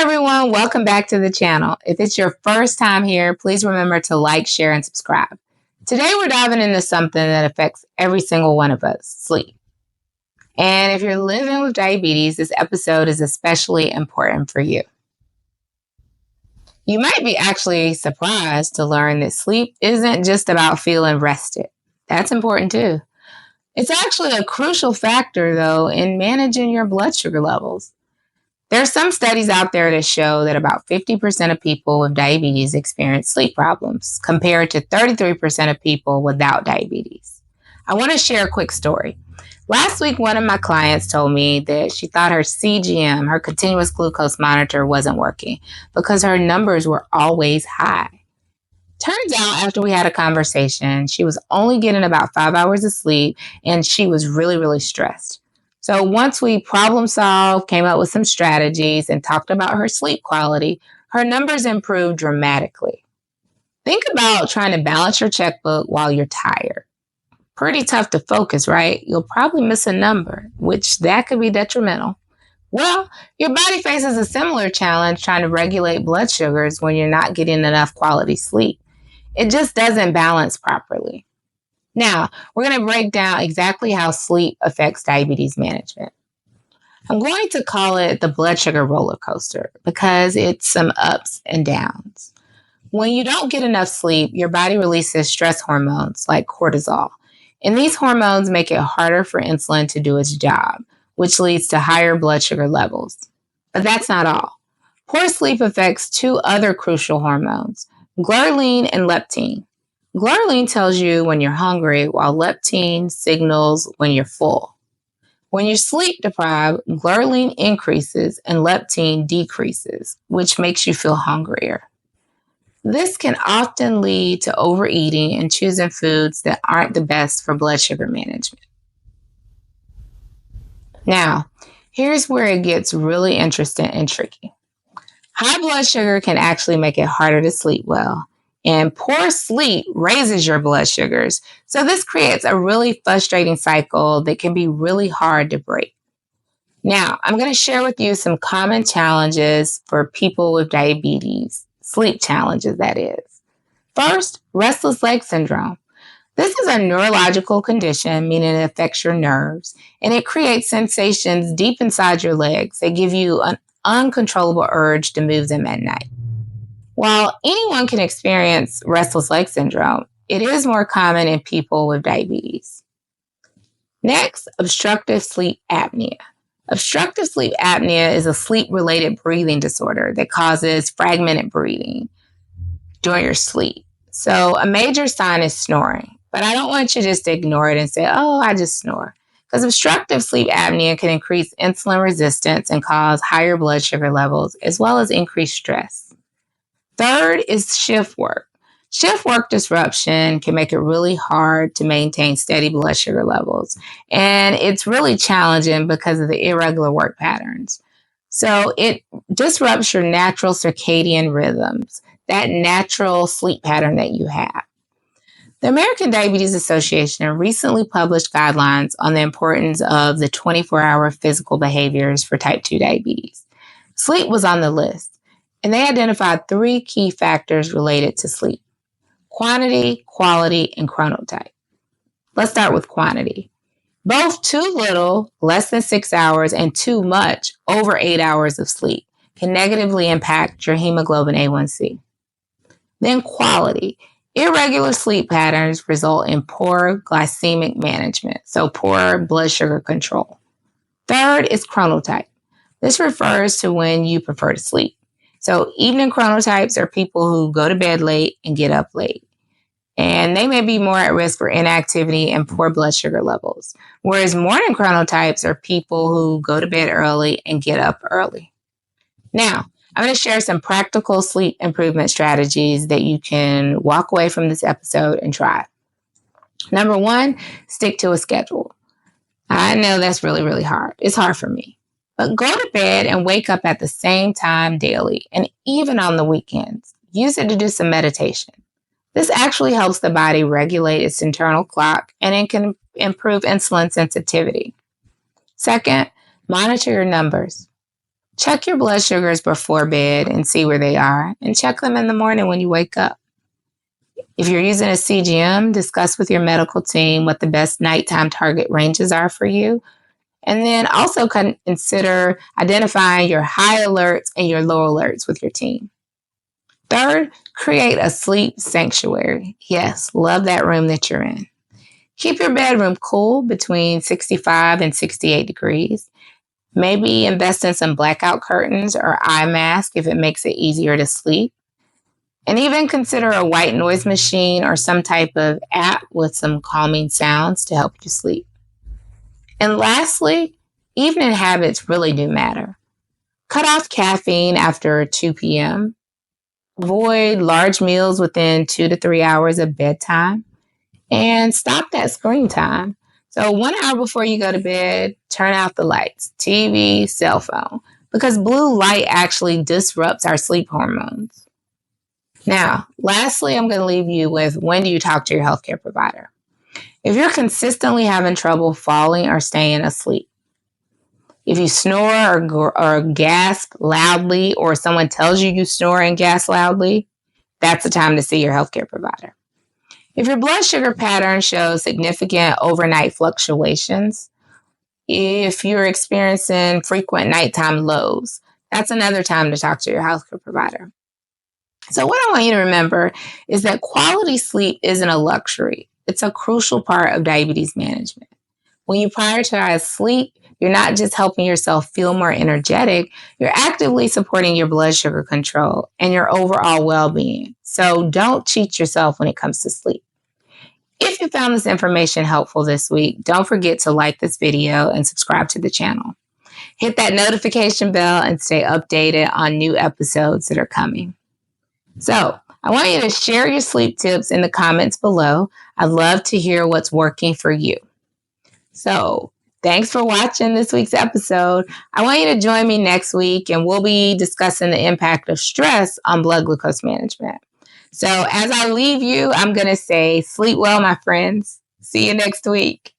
everyone, welcome back to the channel. If it's your first time here, please remember to like, share, and subscribe. Today we're diving into something that affects every single one of us, sleep. And if you're living with diabetes, this episode is especially important for you. You might be actually surprised to learn that sleep isn't just about feeling rested. That's important too. It's actually a crucial factor, though, in managing your blood sugar levels. There are some studies out there that show that about 50% of people with diabetes experience sleep problems, compared to 33% of people without diabetes. I want to share a quick story. Last week, one of my clients told me that she thought her CGM, her continuous glucose monitor, wasn't working because her numbers were always high. Turns out, after we had a conversation, she was only getting about 5 hours of sleep, and she was really, really stressed. So once we problem solved, came up with some strategies, and talked about her sleep quality, her numbers improved dramatically. Think about trying to balance your checkbook while you're tired. Pretty tough to focus, right? You'll probably miss a number, which that could be detrimental. Well, your body faces a similar challenge trying to regulate blood sugars when you're not getting enough quality sleep. It just doesn't balance properly. Now, we're going to break down exactly how sleep affects diabetes management. I'm going to call it the blood sugar roller coaster because it's some ups and downs. When you don't get enough sleep, your body releases stress hormones like cortisol. And these hormones make it harder for insulin to do its job, which leads to higher blood sugar levels. But that's not all. Poor sleep affects two other crucial hormones, ghrelin and leptin. Ghrelin tells you when you're hungry, while leptin signals when you're full. When you're sleep deprived, ghrelin increases and leptin decreases, which makes you feel hungrier. This can often lead to overeating and choosing foods that aren't the best for blood sugar management. Now, here's where it gets really interesting and tricky. High blood sugar can actually make it harder to sleep well. And poor sleep raises your blood sugars. So this creates a really frustrating cycle that can be really hard to break. Now, I'm going to share with you some common challenges for people with diabetes, sleep challenges, that is. First, restless leg syndrome. This is a neurological condition, meaning it affects your nerves, and it creates sensations deep inside your legs that give you an uncontrollable urge to move them at night. While anyone can experience restless leg syndrome, it is more common in people with diabetes. Next, obstructive sleep apnea. Obstructive sleep apnea is a sleep-related breathing disorder that causes fragmented breathing during your sleep. So a major sign is snoring, but I don't want you just to ignore it and say, oh, I just snore. Because obstructive sleep apnea can increase insulin resistance and cause higher blood sugar levels, as well as increased stress. Third is shift work. Shift work disruption can make it really hard to maintain steady blood sugar levels. And it's really challenging because of the irregular work patterns. So it disrupts your natural circadian rhythms, that natural sleep pattern that you have. The American Diabetes Association recently published guidelines on the importance of the 24-hour physical behaviors for type 2 diabetes. Sleep was on the list. And they identified 3 key factors related to sleep: quantity, quality, and chronotype. Let's start with quantity. Both too little, less than 6 hours, and too much, over 8 hours of sleep, can negatively impact your hemoglobin A1C. Then quality. Irregular sleep patterns result in poor glycemic management, so poor blood sugar control. Third is chronotype. This refers to when you prefer to sleep. So evening chronotypes are people who go to bed late and get up late. And they may be more at risk for inactivity and poor blood sugar levels. Whereas morning chronotypes are people who go to bed early and get up early. Now, I'm going to share some practical sleep improvement strategies that you can walk away from this episode and try. Number 1, stick to a schedule. I know that's really, really hard. It's hard for me. But go to bed and wake up at the same time daily, and even on the weekends. Use it to do some meditation. This actually helps the body regulate its internal clock, and it can improve insulin sensitivity. Second, monitor your numbers. Check your blood sugars before bed and see where they are, and check them in the morning when you wake up. If you're using a CGM, discuss with your medical team what the best nighttime target ranges are for you. And then also consider identifying your high alerts and your low alerts with your team. Third, create a sleep sanctuary. Yes, love that room that you're in. Keep your bedroom cool between 65 and 68 degrees. Maybe invest in some blackout curtains or eye mask if it makes it easier to sleep. And even consider a white noise machine or some type of app with some calming sounds to help you sleep. And lastly, evening habits really do matter. Cut off caffeine after 2 p.m. Avoid large meals within 2 to 3 hours of bedtime. And stop that screen time. So 1 hour before you go to bed, turn out the lights, TV, cell phone, because blue light actually disrupts our sleep hormones. Now, lastly, I'm going to leave you with, when do you talk to your healthcare provider? If you're consistently having trouble falling or staying asleep, if you snore or gasp loudly, or someone tells you snore and gasp loudly, that's the time to see your healthcare provider. If your blood sugar pattern shows significant overnight fluctuations, if you're experiencing frequent nighttime lows, that's another time to talk to your healthcare provider. So what I want you to remember is that quality sleep isn't a luxury. It's a crucial part of diabetes management. When you prioritize sleep, you're not just helping yourself feel more energetic, you're actively supporting your blood sugar control and your overall well-being. So don't cheat yourself when it comes to sleep. If you found this information helpful this week, don't forget to like this video and subscribe to the channel. Hit that notification bell and stay updated on new episodes that are coming. So, I want you to share your sleep tips in the comments below. I'd love to hear what's working for you. So, thanks for watching this week's episode. I want you to join me next week, and we'll be discussing the impact of stress on blood glucose management. So, as I leave you, I'm going to say, sleep well, my friends. See you next week.